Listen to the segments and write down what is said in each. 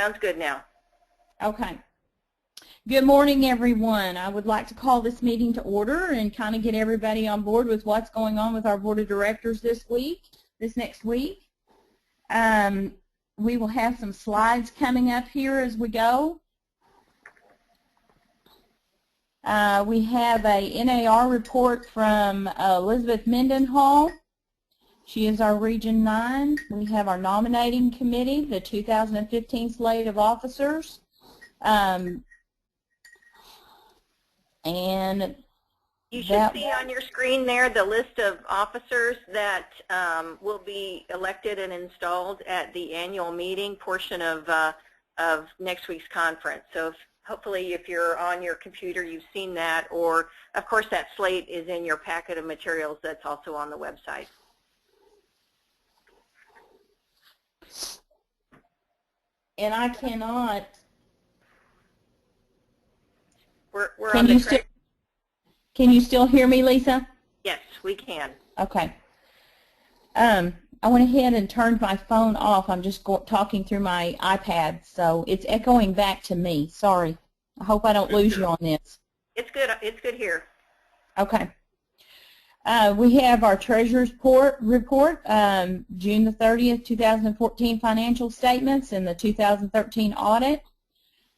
Sounds good now. Okay. Good morning, everyone. I would like to call this meeting to order and kind of get everybody on board with what's going on with our board of directors this next week. We will have some slides coming up here as we go. We have a NAR report from Elizabeth Mendenhall. She is our Region 9. We have our Nominating Committee, the 2015 slate of officers. And you should see on your screen there the list of officers that will be elected and installed at the annual meeting portion of next week's conference. So hopefully if you're on your computer, you've seen that, or of course that slate is in your packet of materials that's also on the website. And I cannot. We're on the correct. Can you still hear me, Lisa? Yes, we can. Okay. I went ahead and turned my phone off. I'm just talking through my iPad, so it's echoing back to me. Sorry. I hope I don't lose you on this. It's good. It's good here. Okay. We have our Treasurer's report, June the 30th, 2014 financial statements and the 2013 audit,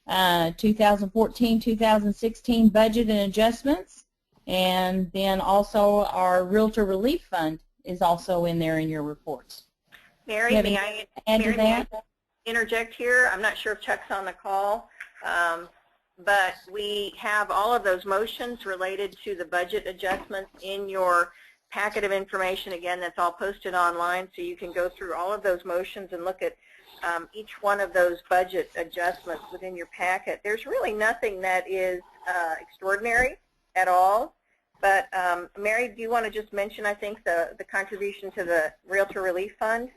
2014-2016 budget and adjustments, and then also our Realtor Relief Fund is also in there in your reports. Mary, may I interject here? I'm not sure if Chuck's on the call, but we have all of those motions related to the budget adjustments in your packet of information. Again, that's all posted online, so you can go through all of those motions and look at each one of those budget adjustments within your packet. There's really nothing that is extraordinary at all. But Mary, do you want to just mention, I think, the contribution to the Realtor Relief Fund?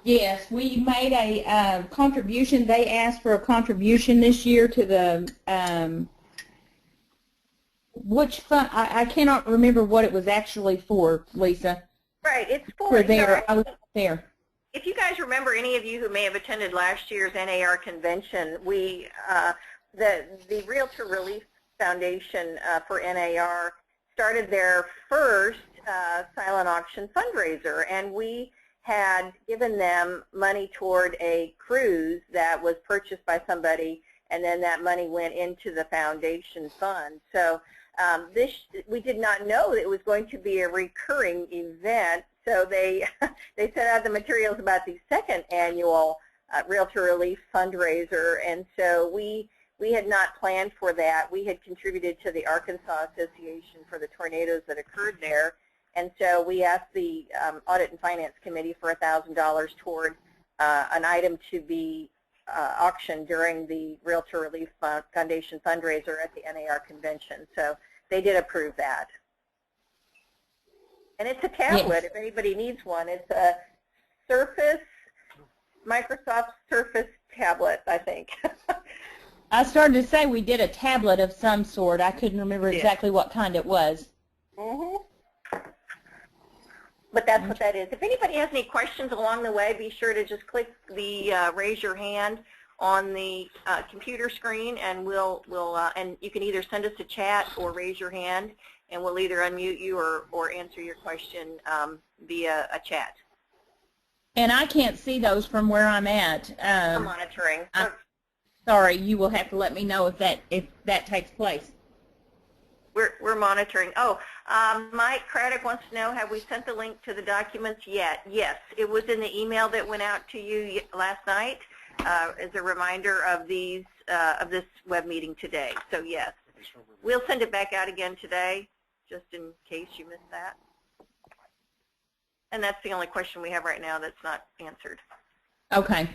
Yes, we made a contribution. They asked for a contribution this year to the, which fund? I cannot remember what it was actually for, Lisa. Right, it's for there. I was there. If you guys remember, any of you who may have attended last year's NAR convention, we the Realtor Relief Foundation for NAR started their first silent auction fundraiser, and we had given them money toward a cruise that was purchased by somebody, and then that money went into the foundation fund. So we did not know that it was going to be a recurring event, so they sent out the materials about the second annual Realtor Relief fundraiser, and so we had not planned for that. We had contributed to the Arkansas Association for the tornadoes that occurred there, and so we asked the Audit and Finance Committee for $1,000 toward an item to be auctioned during the Realtor Relief Foundation fundraiser at the NAR convention. So they did approve that. And it's a tablet, yes. If anybody needs one. It's a Microsoft Surface tablet, I think. I started to say we did a tablet of some sort. I couldn't remember exactly what kind it was. Mm-hmm. But that's what that is. If anybody has any questions along the way, be sure to just click the raise your hand on the computer screen, and and you can either send us a chat or raise your hand, and we'll either unmute you or answer your question via a chat. And I can't see those from where I'm at. I'm monitoring. Sorry, you will have to let me know if that takes place. We're monitoring. Oh, Mike Craddock wants to know, have we sent the link to the documents yet? Yes, it was in the email that went out to you last night as a reminder of this web meeting today. So yes, we'll send it back out again today, just in case you missed that. And that's the only question we have right now that's not answered. Okay.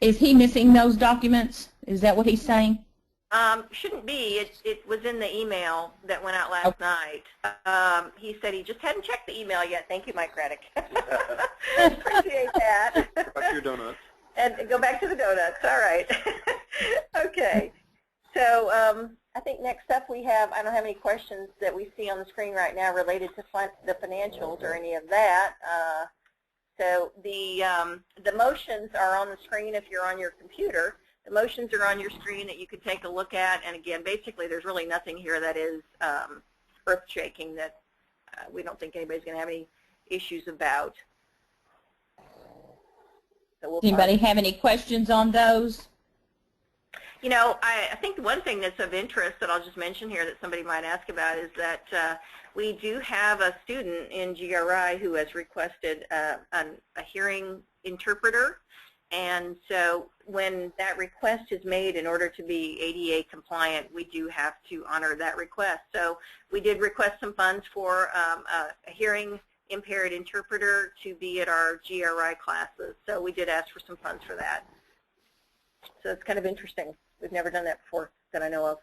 Is he missing those documents? Is that what he's saying? Shouldn't be. It was in the email that went out last night. He said he just hadn't checked the email yet. Thank you, Mike Craddock. Appreciate that. Go back to your donuts. And go back to the donuts. All right. Okay. So I think next up we have, I don't have any questions that we see on the screen right now related to the financials or any of that. So the motions are on the screen if you're on your computer. The motions are on your screen that you could take a look at, and again, basically there's really nothing here that is earth-shaking that we don't think anybody's going to have any issues about. So we'll Anybody have any questions on those? You know, I think one thing that's of interest that I'll just mention here that somebody might ask about is that we do have a student in GRI who has requested a hearing interpreter, and so when that request is made in order to be ADA compliant, we do have to honor that request. So we did request some funds for a hearing impaired interpreter to be at our GRI classes, so we did ask for some funds for that. So it's kind of interesting. We've never done that before that I know of.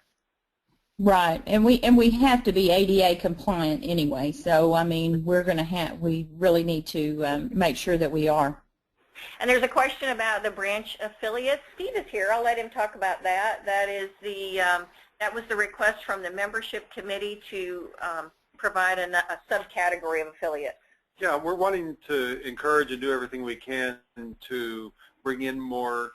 Right, and we have to be ADA compliant anyway. So I mean, we really need to make sure that we are. And there's a question about the branch affiliates. Steve is here. I'll let him talk about that. That is that was the request from the membership committee to provide a subcategory of affiliates. Yeah, we're wanting to encourage and do everything we can to bring in more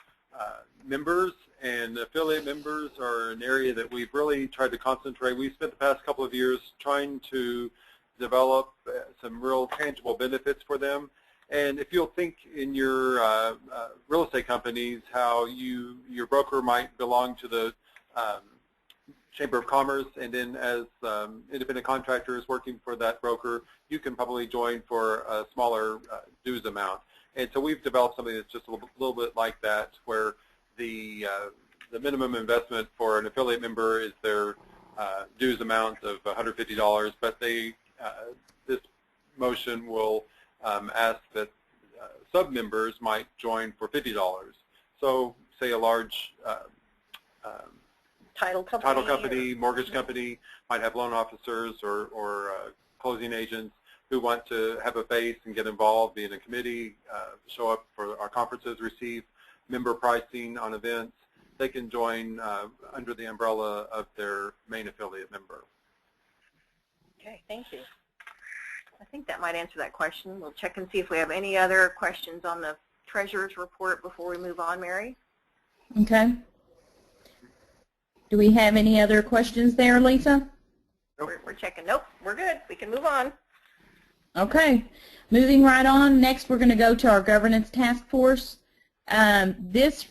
members, and affiliate members are an area that we've really tried to concentrate. We've spent the past couple of years trying to develop some real tangible benefits for them. And if you'll think in your real estate companies how your broker might belong to the Chamber of Commerce, and then as independent contractors working for that broker, you can probably join for a smaller dues amount. And so we've developed something that's just a little bit like that, where the minimum investment for an affiliate member is their dues amount of $150, but this motion will ask that sub-members might join for $50. So say a large title company, mortgage company might have loan officers or closing agents who want to have a face and get involved, be in a committee, show up for our conferences, receive member pricing on events. They can join under the umbrella of their main affiliate member. Okay, thank you. I think that might answer that question. We'll check and see if we have any other questions on the Treasurer's report before we move on, Mary. Okay. Do we have any other questions there, Lisa? Nope. We're checking. Nope, we're good. We can move on. Okay. Moving right on, next we're going to go to our governance task force. This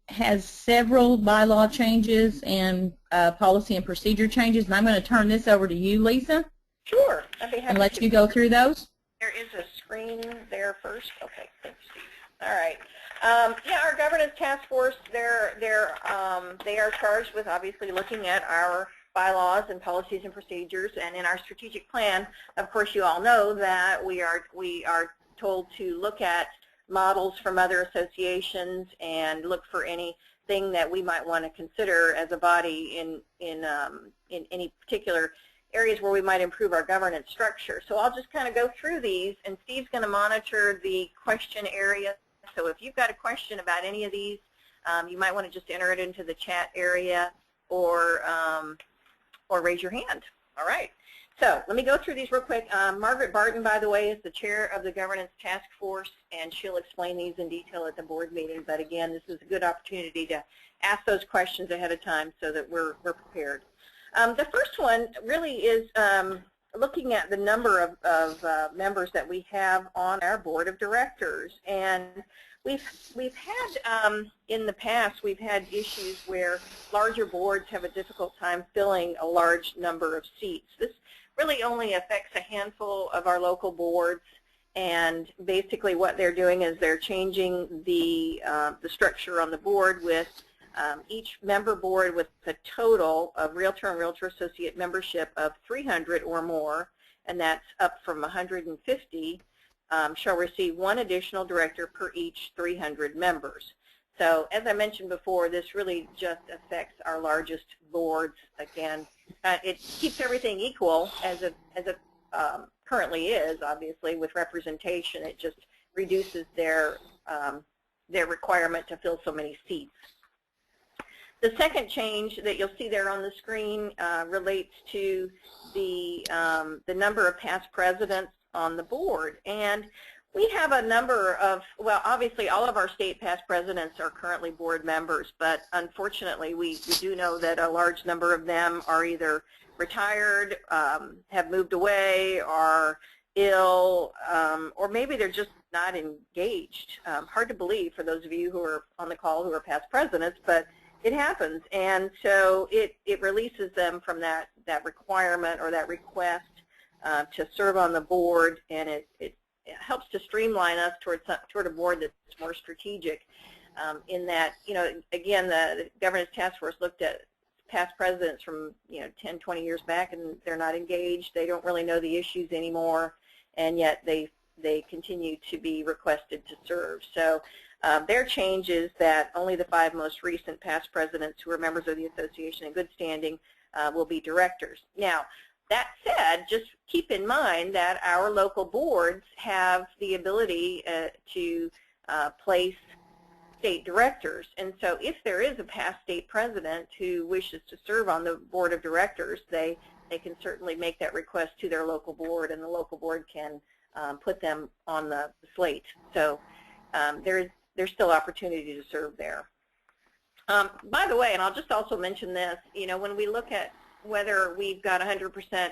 has several bylaw changes and policy and procedure changes, and I'm going to turn this over to you, Lisa. Sure. I'd be happy and let you go through those. There is a screen there first. Okay, thanks, Steve. All right. Yeah, our governance task force, they are charged with obviously looking at our bylaws and policies and procedures, and in our strategic plan, of course, you all know that we are told to look at models from other associations and look for anything that we might want to consider as a body in any particular areas where we might improve our governance structure. So I'll just kind of go through these, and Steve's going to monitor the question area. So if you've got a question about any of these, you might want to just enter it into the chat area or raise your hand. All right. So let me go through these real quick. Margaret Barton, by the way, is the chair of the Governance Task Force, and she'll explain these in detail at the board meeting. But again, this is a good opportunity to ask those questions ahead of time so that we're prepared. The first one really is looking at the number of members that we have on our board of directors. And we've had, in the past, we've had issues where larger boards have a difficult time filling a large number of seats. This really only affects a handful of our local boards, and basically what they're doing is they're changing the structure on the board with each member board with a total of Realtor and Realtor Associate membership of 300 or more, and that's up from 150, shall receive one additional director per each 300 members. So as I mentioned before, this really just affects our largest boards. Again, it keeps everything equal as it currently is, obviously, with representation. It just reduces their requirement to fill so many seats. The second change that you'll see there on the screen relates to the number of past presidents on the board. And We have a number of, well, obviously all of our state past presidents are currently board members, but unfortunately we do know that a large number of them are either retired, have moved away, are ill, or maybe they're just not engaged. Hard to believe for those of you who are on the call who are past presidents, but it happens. And so it releases them from that requirement or that request to serve on the board, and it helps to streamline us toward a board that's more strategic in that, you know, again, the governance task force looked at past presidents from, you know, 10, 20 years back, and they're not engaged. They don't really know the issues anymore, and yet they continue to be requested to serve. So their change is that only the 5 most recent past presidents who are members of the association in good standing will be directors. Now, that said, just keep in mind that our local boards have the ability to place state directors. And so if there is a past state president who wishes to serve on the board of directors, they can certainly make that request to their local board, and the local board can put them on the slate. So there's still opportunity to serve there. By the way, and I'll just also mention this, you know, when we look at whether we've got 100%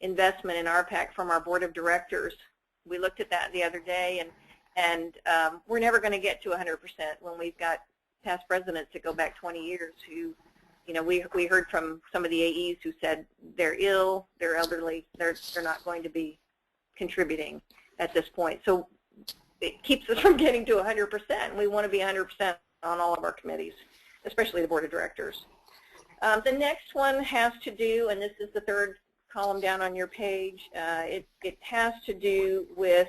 investment in RPAC from our board of directors, we looked at that the other day, and we're never going to get to 100% when we've got past presidents that go back 20 years who, you know, we heard from some of the AEs who said they're ill, they're elderly, they're not going to be contributing at this point. So it keeps us from getting to 100%, and we want to be 100% on all of our committees, especially the board of directors. The next one has to do, and this is the third column down on your page, it has to do with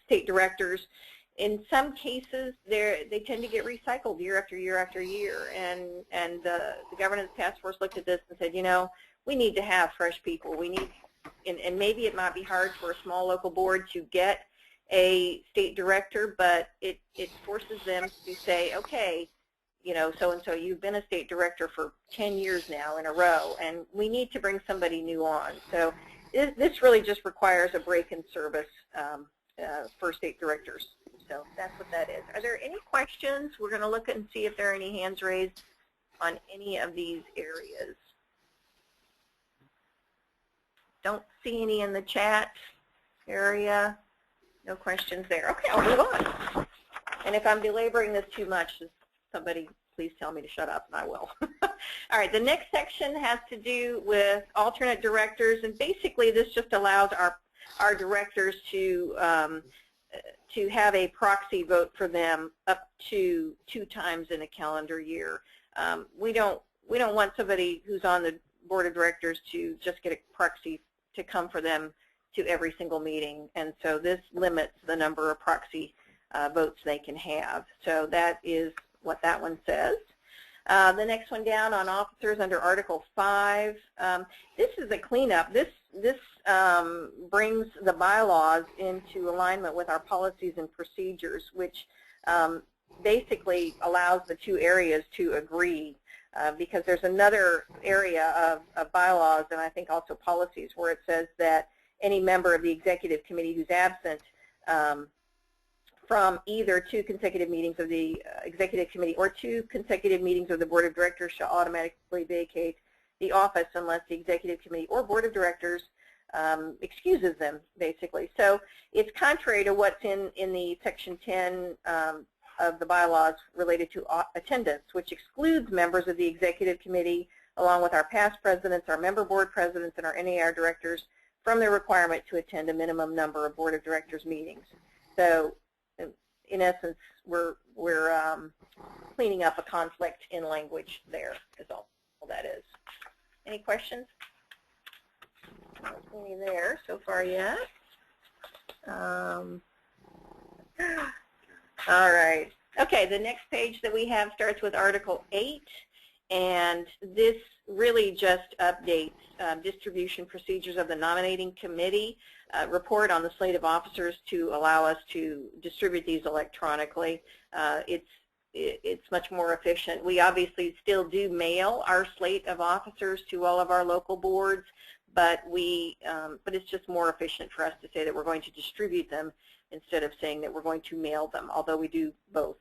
state directors. In some cases, they tend to get recycled year after year after year, and the governance task force looked at this and said, you know, we need to have fresh people. We need, and maybe it might be hard for a small local board to get a state director, but it forces them to say, okay, you know, so-and-so, you've been a state director for 10 years now in a row, and we need to bring somebody new on. So this really just requires a break in service for state directors. So that's what that is. Are there any questions? We're going to look and see if there are any hands raised on any of these areas. Don't see any in the chat area. No questions there. Okay, I'll move on. And if I'm belaboring this too much, somebody please tell me to shut up, and I will. All right, the next section has to do with alternate directors, and basically this just allows our directors to have a proxy vote for them up to 2 times in a calendar year. We don't want somebody who's on the board of directors to just get a proxy to come for them to every single meeting, and so this limits the number of proxy votes they can have. So that is what that one says. The next one down on officers under Article 5. This is a cleanup. This brings the bylaws into alignment with our policies and procedures, which basically allows the 2 areas to agree, because there's another area of bylaws, and I think also policies, where it says that any member of the executive committee who's absent from either 2 consecutive meetings of the executive committee or 2 consecutive meetings of the board of directors shall automatically vacate the office unless the executive committee or board of directors excuses them, basically. So it's contrary to what's in the section 10 of the bylaws related to attendance, which excludes members of the executive committee along with our past presidents, our member board presidents, and our NAR directors from the requirement to attend a minimum number of board of directors meetings. So in essence, we're cleaning up a conflict in language there, is all that is. Any questions? I don't see any there so far yet. All right. Okay, the next page that we have starts with Article 8, and this really just updates distribution procedures of the Nominating Committee report on the slate of officers to allow us to distribute these electronically. It's much more efficient. We obviously still do mail our slate of officers to all of our local boards, but it's just more efficient for us to say that we're going to distribute them instead of saying that we're going to mail them, although we do both.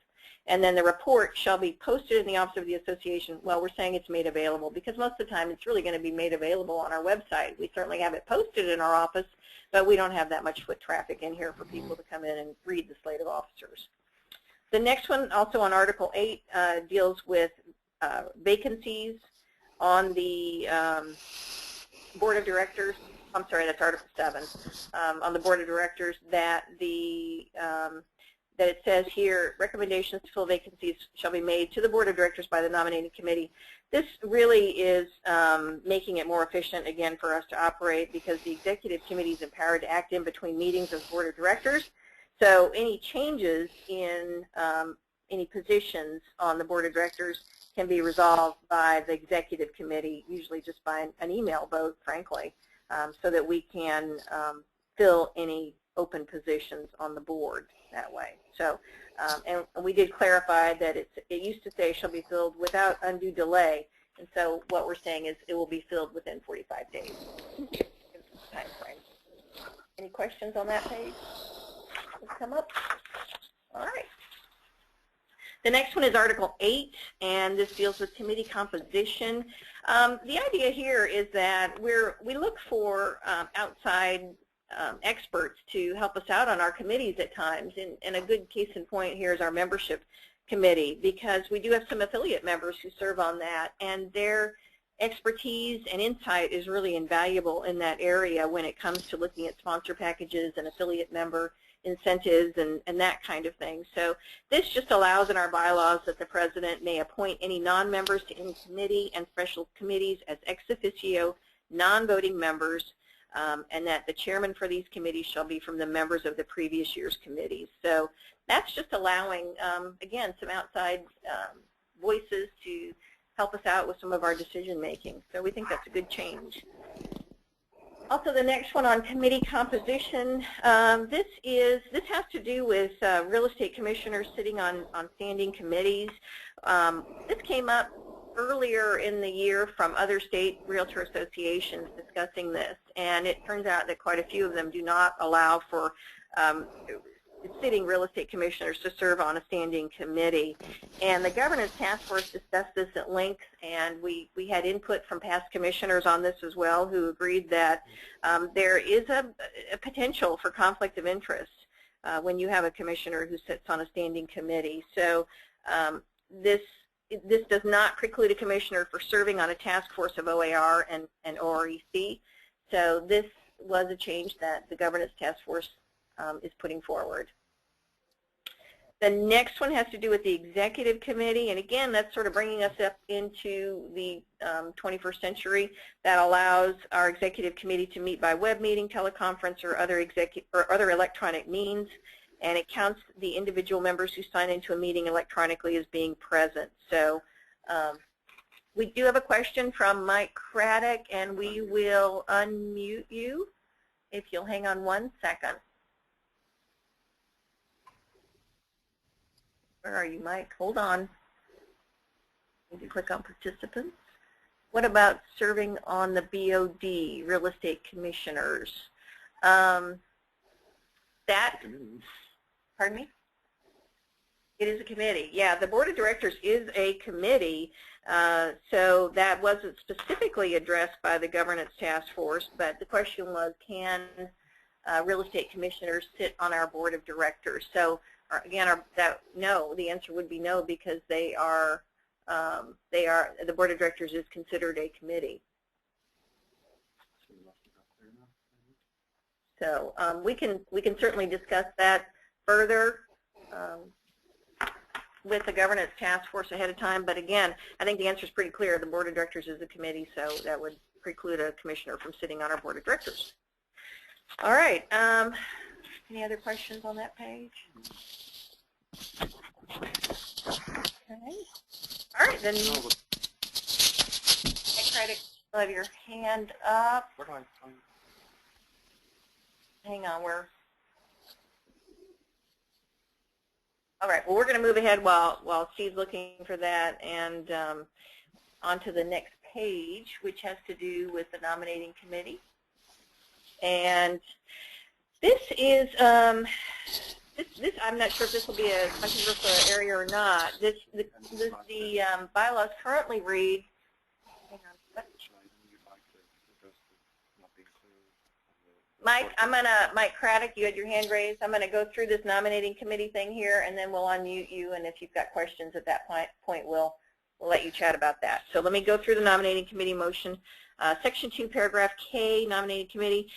And then the report shall be posted in the Office of the Association. Well, we're saying it's made available because most of the time it's really going to be made available on our website. We certainly have it posted in our office, but we don't have that much foot traffic in here for people to come in and read the slate of officers. The next one, also on Article 8, deals with vacancies on the Board of Directors. I'm sorry, that's Article 7. On the Board of Directors, that it says here, recommendations to fill vacancies shall be made to the Board of Directors by the Nominating Committee. This really is making it more efficient, again, for us to operate because the Executive Committee is empowered to act in between meetings of the Board of Directors. So any changes in any positions on the Board of Directors can be resolved by the Executive Committee, usually just by an email vote, frankly, so that we can fill any open positions on the board that way. So, and we did clarify that it used to say shall be filled without undue delay, and so what we're saying is it will be filled within 45 days. Time frame. Any questions on that page? Let's come up. All right. The next one is Article 8, and this deals with committee composition. The idea here is that we look for outside experts to help us out on our committees at times, and a good case in point here is our membership committee, because we do have some affiliate members who serve on that, and their expertise and insight is really invaluable in that area when it comes to looking at sponsor packages and affiliate member incentives and that kind of thing. So this just allows in our bylaws that the President may appoint any non-members to any committee and special committees as ex officio non-voting members, and that the chairman for these committees shall be from the members of the previous year's committees. So that's just allowing, again, some outside voices to help us out with some of our decision making. So we think that's a good change. Also, the next one on committee composition, this has to do with real estate commissioners sitting on standing committees. This came up earlier in the year from other state realtor associations discussing this, and it turns out that quite a few of them do not allow for sitting real estate commissioners to serve on a standing committee. And the governance task force discussed this at length, and we had input from past commissioners on this as well, who agreed that there is a potential for conflict of interest when you have a commissioner who sits on a standing committee. So this does not preclude a commissioner for serving on a task force of OAR and OREC. So this was a change that the governance task force is putting forward. The next one has to do with the executive committee, and again, that's sort of bringing us up into the 21st century. That allows our executive committee to meet by web meeting, teleconference, or other electronic means, and it counts the individual members who sign into a meeting electronically as being present. So we do have a question from Mike Craddock, and we will unmute you if you'll hang on 1 second. Where are you, Mike? Hold on. Need to click on participants. What about serving on the BOD, real estate commissioners? Pardon me? It is a committee. Yeah, the board of directors is a committee, so that wasn't specifically addressed by the governance task force, but the question was, can real estate commissioners sit on our board of directors? So again, no, the answer would be no, because the board of directors is considered a committee. So we can certainly discuss that further with the governance task force ahead of time. But again, I think the answer is pretty clear. The board of directors is a committee, so that would preclude a commissioner from sitting on our board of directors. All right. Any other questions on that page? Okay. All right, then. Hey, Craddock, you'll have your hand up. Hang on, all right, well, we're going to move ahead while Steve's looking for that, and on to the next page, which has to do with the nominating committee. And this is, this I'm not sure if this will be a controversial area or not. The bylaws currently read, hang on, Mike Craddock, you had your hand raised. I'm going to go through this nominating committee thing here, and then we'll unmute you, and if you've got questions at that point, we'll let you chat about that. So let me go through the nominating committee motion. Section 2, paragraph K, nominating committee.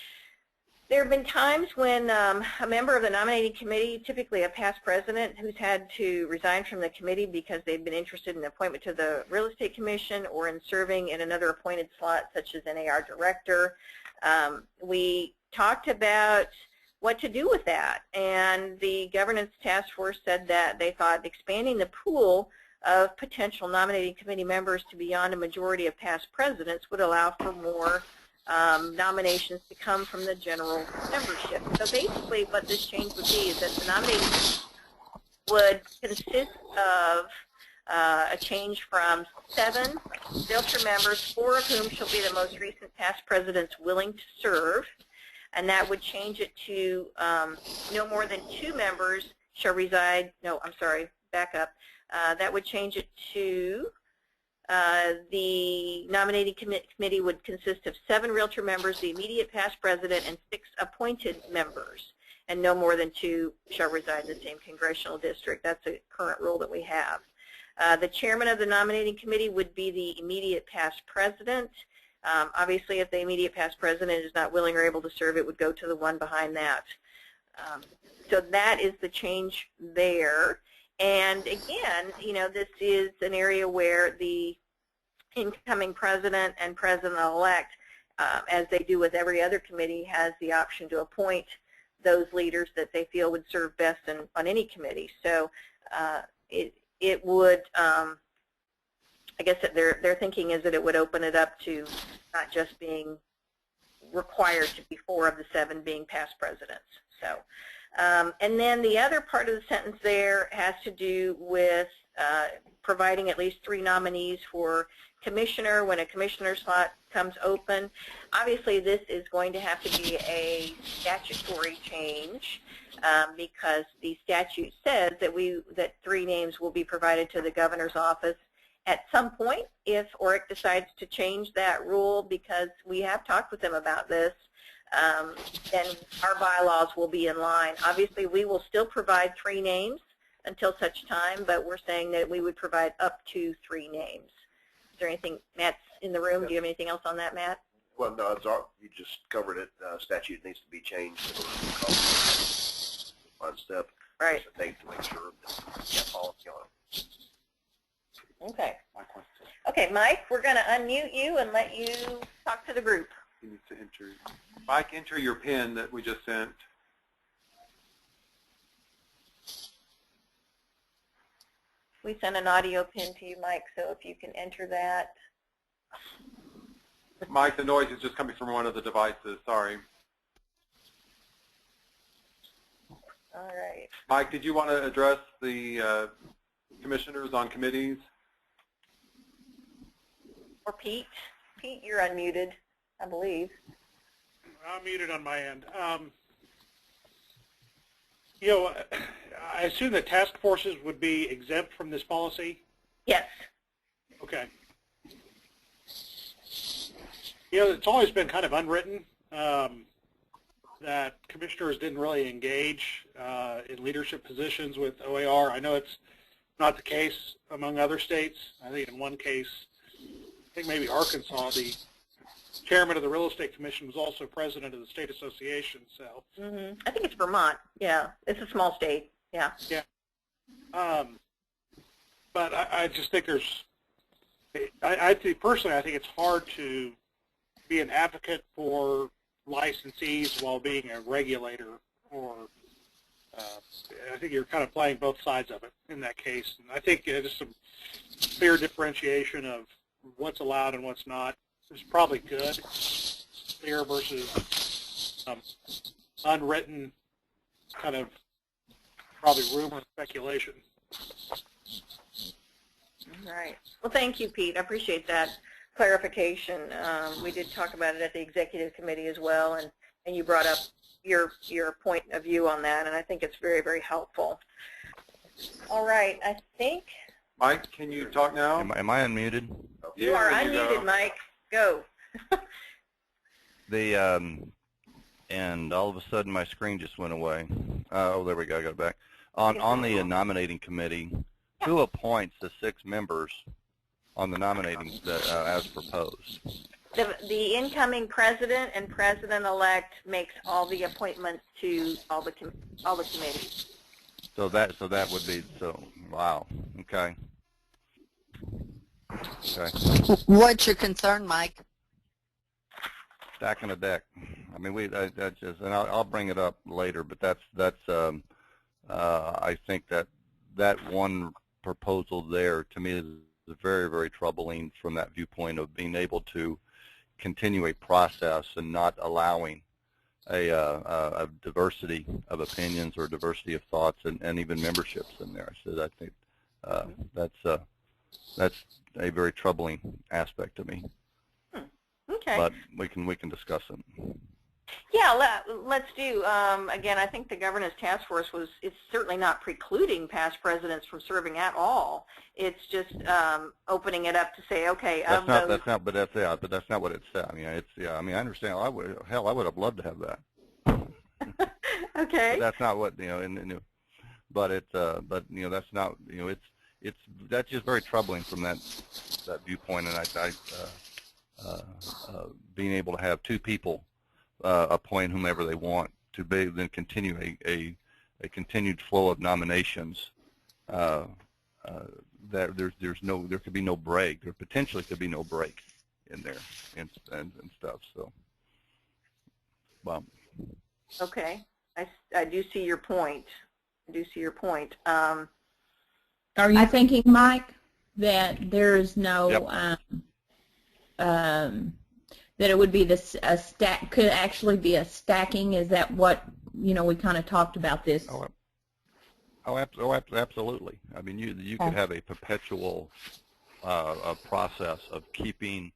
There have been times when a member of the nominating committee, typically a past president, who's had to resign from the committee because they've been interested in the appointment to the Real Estate Commission or in serving in another appointed slot, such as NAR director. We talked about what to do with that, and the governance task force said that they thought expanding the pool of potential nominating committee members to beyond a majority of past presidents would allow for more nominations to come from the general membership. So basically what this change would be is that the nominating would consist of a change from 7 Realtor members, 4 of whom shall be the most recent past presidents willing to serve, and that would change it to no more than 2 members shall reside, no, I'm sorry, back up. That would change it to the nominating committee would consist of 7 Realtor members, the immediate past president, and 6 appointed members, and no more than 2 shall reside in the same congressional district. That's a current rule that we have. The chairman of the nominating committee would be the immediate past president. Obviously, if the immediate past president is not willing or able to serve, it would go to the one behind that. So that is the change there. And again, you know, this is an area where the incoming president and president-elect, as they do with every other committee, has the option to appoint those leaders that they feel would serve best on any committee. So it would, I guess that their thinking is that it would open it up to not just being required to be 4 of the 7 being past presidents. So, and then the other part of the sentence there has to do with providing at least 3 nominees for commissioner when a commissioner slot comes open. Obviously, this is going to have to be a statutory change because the statute says that 3 names will be provided to the governor's office at some point if ORIC decides to change that rule, because we have talked with them about this. Then our bylaws will be in line. Obviously, we will still provide 3 names until such time, but we're saying that we would provide up to 3 names. Is there anything, Matt's in the room, do you have anything else on that, Matt? Well, no, you just covered it. Statute needs to be changed. One step. Right. To make sure that we have policy on it. Okay. Okay, Mike, we're going to unmute you and let you talk to the group. You need to enter. Mike, enter your PIN that we just sent. We sent an audio pin to you, Mike, so if you can enter that. Mike, the noise is just coming from one of the devices. Sorry. All right. Mike, did you want to address the commissioners on committees? Or Pete? Pete, you're unmuted, I believe. I'm muted on my end. You know, I assume that task forces would be exempt from this policy? Yes. Okay. You know, it's always been kind of unwritten that commissioners didn't really engage in leadership positions with OAR. I know it's not the case among other states. I think in one case, I think maybe Arkansas, the chairman of the Real Estate Commission was also president of the state association. So I think it's Vermont. Yeah, it's a small state. Yeah. Yeah. But I just think I think personally, I think it's hard to be an advocate for licensees while being a regulator, or I think you're kind of playing both sides of it in that case. And I think just some clear differentiation of what's allowed and what's not is probably good. Clear versus unwritten kind of probably rumor and speculation. All right. Well, thank you, Pete. I appreciate that. clarification. We did talk about it at the executive committee as well, and you brought up your point of view on that, and I think it's very, very helpful. All right, I think. Mike, can you talk now? Am I unmuted? You are unmuted, Mike. Go. And all of a sudden my screen just went away. Oh, there we go. I got it back. On the nominating committee, who appoints the 6 members on the nominating as proposed? The incoming president and president-elect makes all the appointments to all the committees. So that would be wow. Okay. Okay. What's your concern, Mike? Stacking a deck. I mean, that just, and I'll bring it up later, but that's I think that one proposal there to me is very, very troubling from that viewpoint of being able to continue a process and not allowing a diversity of opinions or diversity of thoughts and even memberships in there. So I think that's a very troubling aspect to me. Okay. But we can discuss it. Yeah, let's do. Again, I think the governance task force it's certainly not precluding past presidents from serving at all. It's just opening it up to say, okay, that's not what it said. I mean, I mean, I understand. I would have loved to have that. Okay. But that's not what but that's not that's just very troubling from that viewpoint, and being able to have 2 people appoint whomever they want to be, then continue a continued flow of nominations. There could be no break. There potentially could be no break in there and stuff. So, well. Okay, I do see your point. I do see your point. Are you thinking, Mike, that there is no that it would be could actually be a stacking? Is that what we kind of talked about this? Absolutely. I mean, you could have a perpetual process of keeping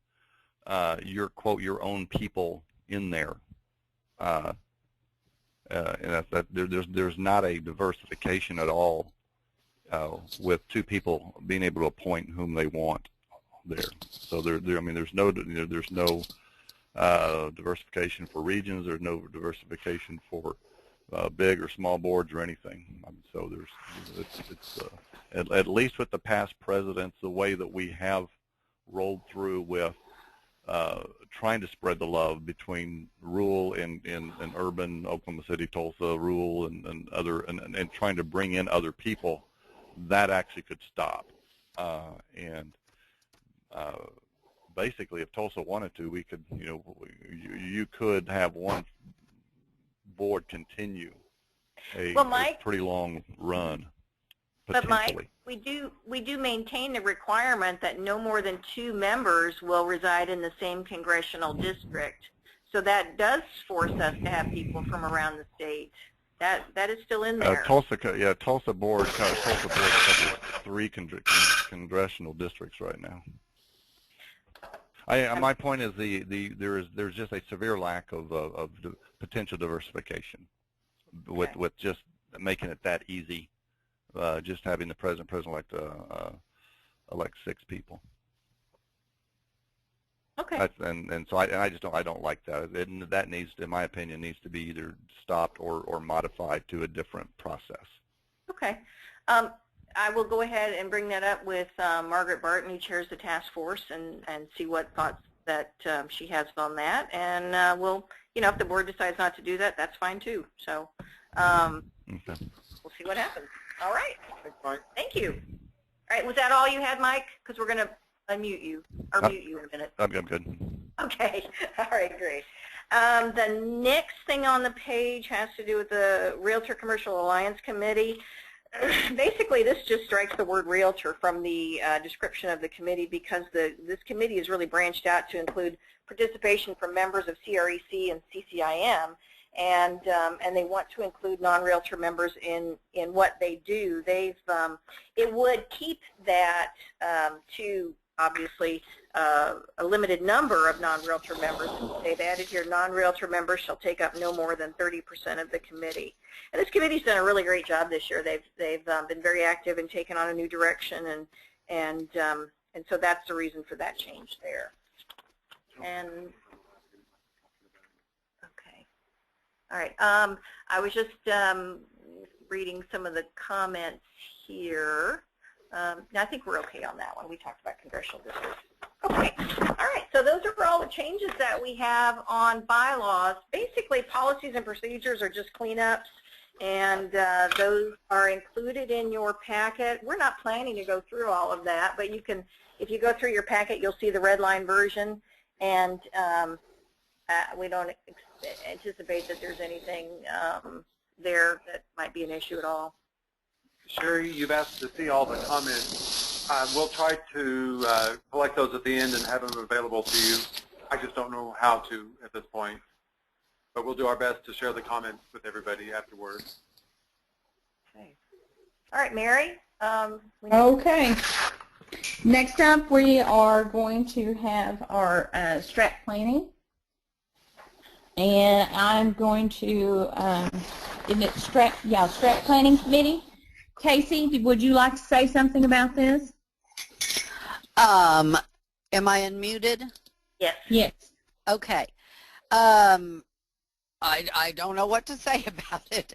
your own people in there, and there's not a diversification at all with 2 people being able to appoint whom they want there. So I mean, there's no diversification for regions. There's no diversification for big or small boards or anything. So it's at least with the past presidents, the way that we have rolled through with trying to spread the love between rural and urban, Oklahoma City, Tulsa, rural, and trying to bring in other people, that actually could stop. And basically, if Tulsa wanted to, we could, you could have one board continue a pretty long run. But Mike, we do maintain the requirement that no more than 2 members will reside in the same congressional district. So that does force us to have people from around the state. That is still in there. Tulsa board covers 3 congressional districts right now. My point is there's just a severe lack of potential diversification with just making it that easy. Just having the president-elect elect 6 people. Okay. So I don't like that. That needs, in my opinion, needs to be either stopped or modified to a different process. Okay. I will go ahead and bring that up with Margaret Barton, who chairs the task force, and see what thoughts that she has on that. And we'll, if the board decides not to do that, that's fine too. So we'll see what happens. All right. Thanks, Mike. Thank you. All right. Was that all you had, Mike? Because we're going to unmute you or mute you in a minute. I'm good. Okay. All right. Great. The next thing on the page has to do with the Realtor Commercial Alliance Committee. Basically, this just strikes the word realtor from the description of the committee, because this committee is really branched out to include participation from members of CREC and CCIM. and they want to include non-realtor members in what they do. It would keep that to obviously a limited number of non-realtor members. They've added here, non-realtor members shall take up no more than 30% of the committee. And this committee's done a really great job this year. They've been very active and taken on a new direction, and so that's the reason for that change there. And okay, all right. I was just reading some of the comments here. I think we're okay on that one. We talked about congressional districts. Okay. All right. So those are all the changes that we have on bylaws. Basically, policies and procedures are just cleanups, and those are included in your packet. We're not planning to go through all of that, but you can, if you go through your packet, you'll see the red line version, and we don't anticipate that there's anything there that might be an issue at all. Sherry, you've asked to see all the comments. We'll try to collect those at the end and have them available to you. I just don't know how to at this point. But we'll do our best to share the comments with everybody afterwards. Okay. All right, Mary. Okay. Next up, we are going to have our strat planning. And I'm going to, isn't it strat planning committee? Casey, would you like to say something about this? Am I unmuted? Yes. Yes. Okay. I don't know what to say about it.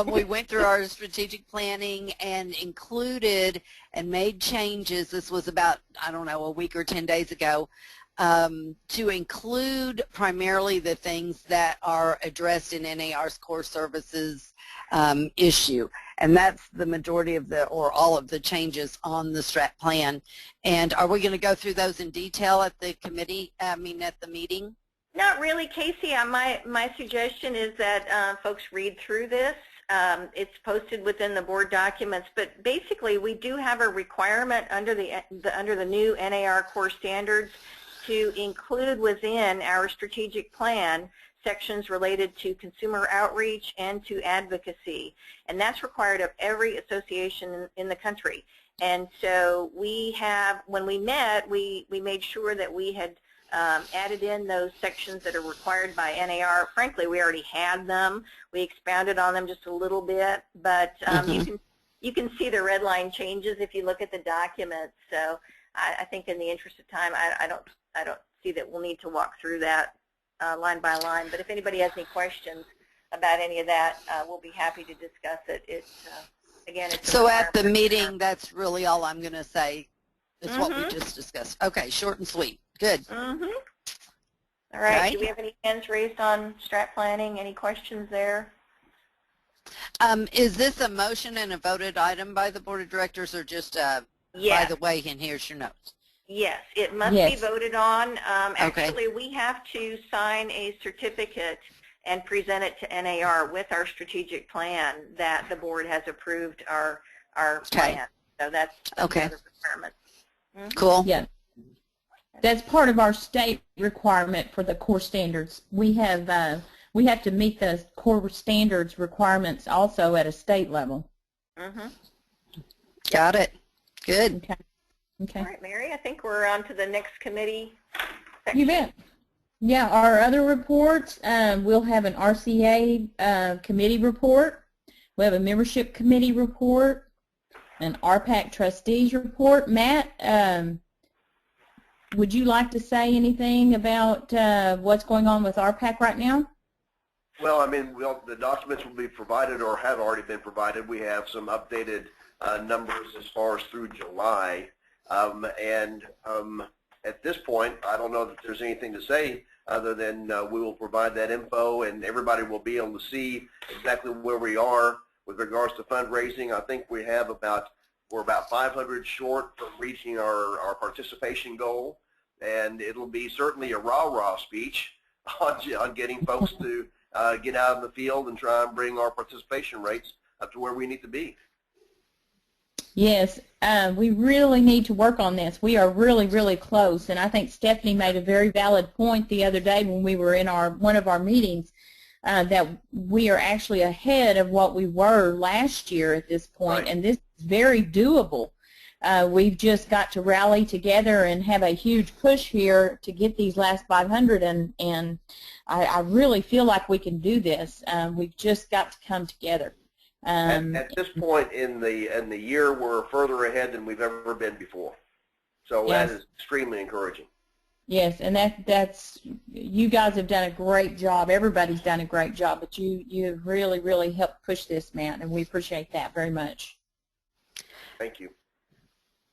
We went through our strategic planning and included and made changes. This was about, I don't know, a week or 10 days ago, to include primarily the things that are addressed in NAR's core services issue. And that's the majority of the, or all of the changes on the strat plan. And are we going to go through those in detail at the committee, at the meeting? Not really, Casey. My suggestion is that folks read through this. It's posted within the board documents, but basically we do have a requirement under the new NAR core standards to include within our strategic plan sections related to consumer outreach and to advocacy, and that's required of every association in the country. And so we have, when we met, we made sure that we had added in those sections that are required by NAR. Frankly, we already had them. We expounded on them just a little bit, but you can see the red line changes if you look at the documents. So I think in the interest of time, I don't see that we'll need to walk through that line by line. But if anybody has any questions about any of that, we'll be happy to discuss it. It's again, it's so at the meeting, that's really all I'm going to say. Is what we just discussed. Okay, short and sweet. Good. All right. Do we have any hands raised on strat planning? Any questions there? Is this a motion and a voted item by the board of directors, or just Yes. by the way, and here's your notes? Yes, it must be voted on. Actually, Okay. we have to sign a certificate and present it to NAR with our strategic plan that the board has approved our plan. So that's another requirement. Cool. Yeah. That's part of our state requirement for the core standards. We have to meet the core standards requirements also at a state level. Got it. Good. Okay. Okay. All right, Mary, I think we're on to the next committee section. You bet. Yeah, our other reports, we'll have an RCA committee report. We have a membership committee report, an RPAC trustees report. Matt, would you like to say anything about what's going on with RPAC right now? Well, I mean, the documents will be provided or have already been provided. We have some updated numbers as far as through July. At this point, I don't know that there's anything to say other than we will provide that info, and everybody will be able to see exactly where we are with regards to fundraising. I think we're about 500 short from reaching our participation goal, and it'll be certainly a rah-rah speech on getting folks to get out in the field and try and bring our participation rates up to where we need to be. Yes, we really need to work on this. We are really, really close, and I think Stephanie made a very valid point the other day when we were in one of our meetings. that we are actually ahead of what we were last year at this point, and this is very doable. We've just got to rally together and have a huge push here to get these last 500, and I really feel like we can do this. We've just got to come together. At this point in the year, we're further ahead than we've ever been before. So yes. That is extremely encouraging. Yes, and that's you guys have done a great job. Everybody's done a great job, but you have really helped push this, Matt, and we appreciate that very much. Thank you.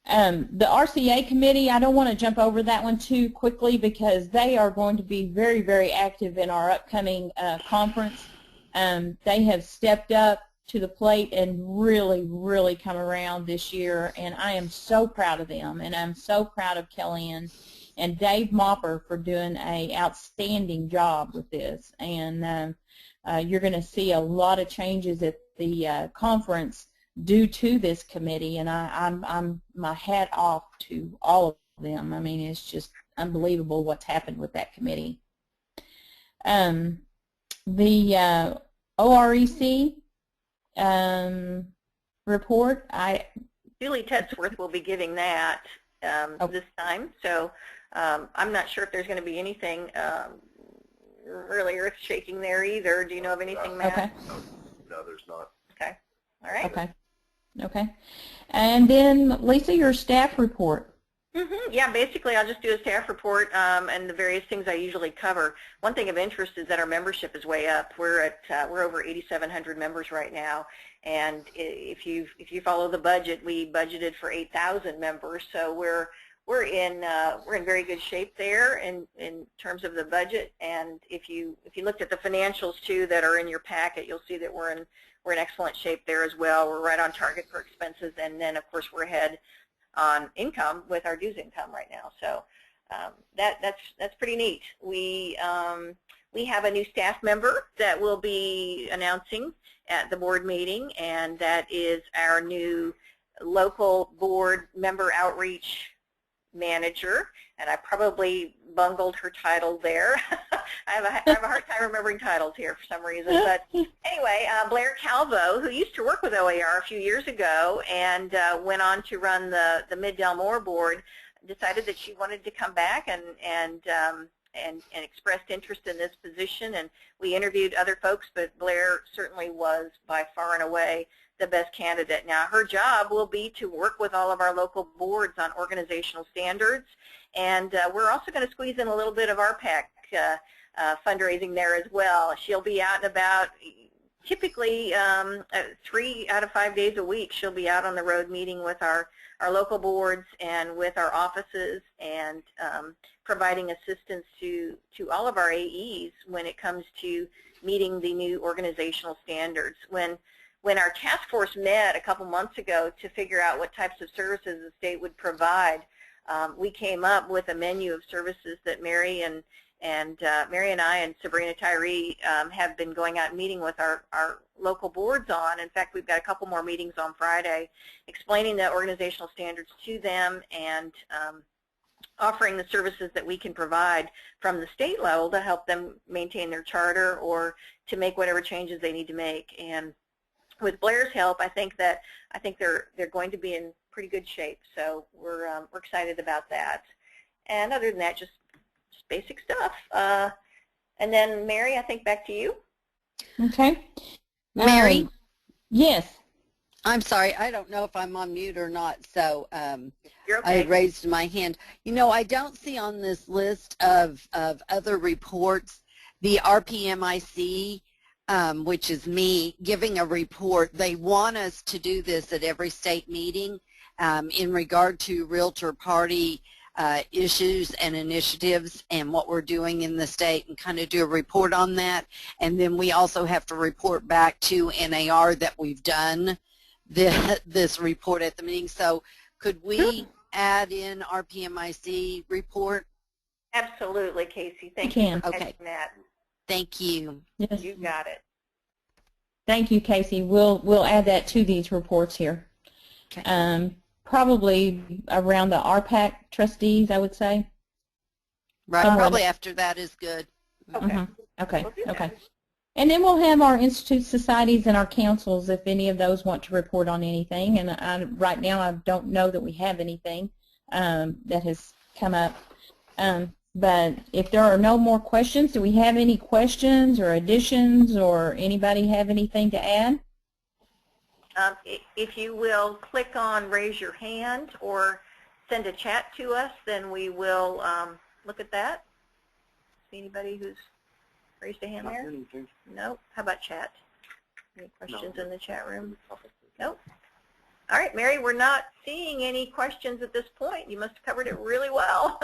The RCA committee, I don't want to jump over that one too quickly because they are going to be very active in our upcoming conference. They have stepped up to the plate and really come around this year, and I am so proud of them, and I'm so proud of Kellyanne and Dave Mopper for doing an outstanding job with this. And you're going to see a lot of changes at the conference due to this committee, and I'm my hat off to all of them. I mean, it's just unbelievable what's happened with that committee. The OREC report, Julie Tetzworth will be giving that this time, so I'm not sure if there's going to be anything really earth-shaking there either. Do you know of anything, Matt? Okay. No, there's not. Okay. All right. Okay. And then, Lisa, your staff report. Yeah, basically I'll just do a staff report and the various things I usually cover. One thing of interest is that our membership is way up. We're over 8,700 members right now, and if you follow the budget, we budgeted for 8,000 members, so we're in very good shape there in terms of the budget. And if you looked at the financials too that are in your packet, you'll see that we're in excellent shape there as well. We're right on target for expenses, and then of course we're ahead on income with our dues income right now. So that's pretty neat. We have a new staff member that we'll be announcing at the board meeting, and that is our new local board member outreach manager, and I probably bungled her title there. I have a hard time remembering titles here for some reason, but anyway, Blair Calvo, who used to work with OAR a few years ago and went on to run the Mid-Delmore board, decided that she wanted to come back and expressed interest in this position, and we interviewed other folks, but Blair certainly was by far and away the best candidate. Now, her job will be to work with all of our local boards on organizational standards, and we're also going to squeeze in a little bit of RPAC fundraising there as well. She'll be out and about, typically 3 out of 5 days a week. She'll be out on the road meeting with our local boards and with our offices, and providing assistance to all of our AEs when it comes to meeting the new organizational standards. When our task force met a couple months ago to figure out what types of services the state would provide, we came up with a menu of services that Mary and I and Sabrina Tyree have been going out and meeting with our local boards on. In fact, we've got a couple more meetings on Friday explaining the organizational standards to them and offering the services that we can provide from the state level to help them maintain their charter or to make whatever changes they need to make. And with Blair's help, I think they're going to be in pretty good shape. So we're excited about that. And other than that, just basic stuff. And then Mary, I think back to you. Okay. Mary? Yes. I'm sorry, I don't know if I'm on mute or not, so You're okay. I raised my hand. You know, I don't see on this list of other reports the RPMIC, which is me, giving a report. They want us to do this at every state meeting in regard to Realtor Party issues and initiatives and what we're doing in the state, and kind of do a report on that. And then we also have to report back to NAR that we've done this report at the meeting. So could we add in RPMIC report? Absolutely, Casey. Thank you for catching that. Thank you. Yes. You got it. Thank you, Casey. We'll add that to these reports here. Okay. Probably around the RPAC trustees, I would say. Right. Probably after that is good. Okay. Okay. We'll do Okay. that. And then we'll have our institute societies and our councils if any of those want to report on anything. And right now I don't know that we have anything that has come up. But if there are no more questions, do we have any questions or additions, or anybody have anything to add? If you will click on raise your hand or send a chat to us, then we will look at that. See anybody who's raised a hand there? No? How about chat? Any questions in the chat room? Nope. All right, Mary, we're not seeing any questions at this point. You must have covered it really well.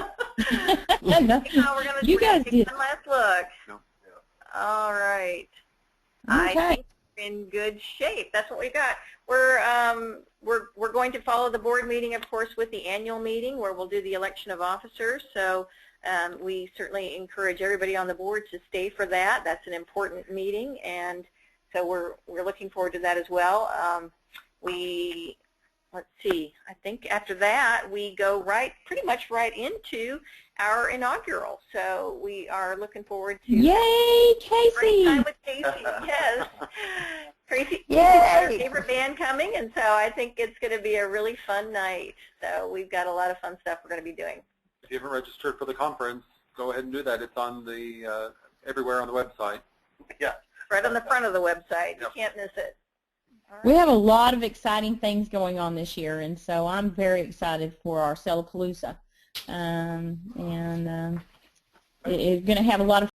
No, we're going you guys take did. one last look. No. All right. Okay. I think we're in good shape. That's what we got. We're going to follow the board meeting, of course, with the annual meeting where we'll do the election of officers. So we certainly encourage everybody on the board to stay for that. That's an important meeting, and so we're looking forward to that as well. Let's see, I think after that we go pretty much right into our inaugural. So we are looking forward to Yay, great Casey! time with Casey. Yes, Casey's Yay! got our favorite band coming, and so I think it's going to be a really fun night. So we've got a lot of fun stuff we're going to be doing. If you haven't registered for the conference, go ahead and do that. It's on the everywhere on the website. Yeah. Right on the front of the website. You can't miss it. We have a lot of exciting things going on this year, and so I'm very excited for our Sellapalooza. It's going to have a lot of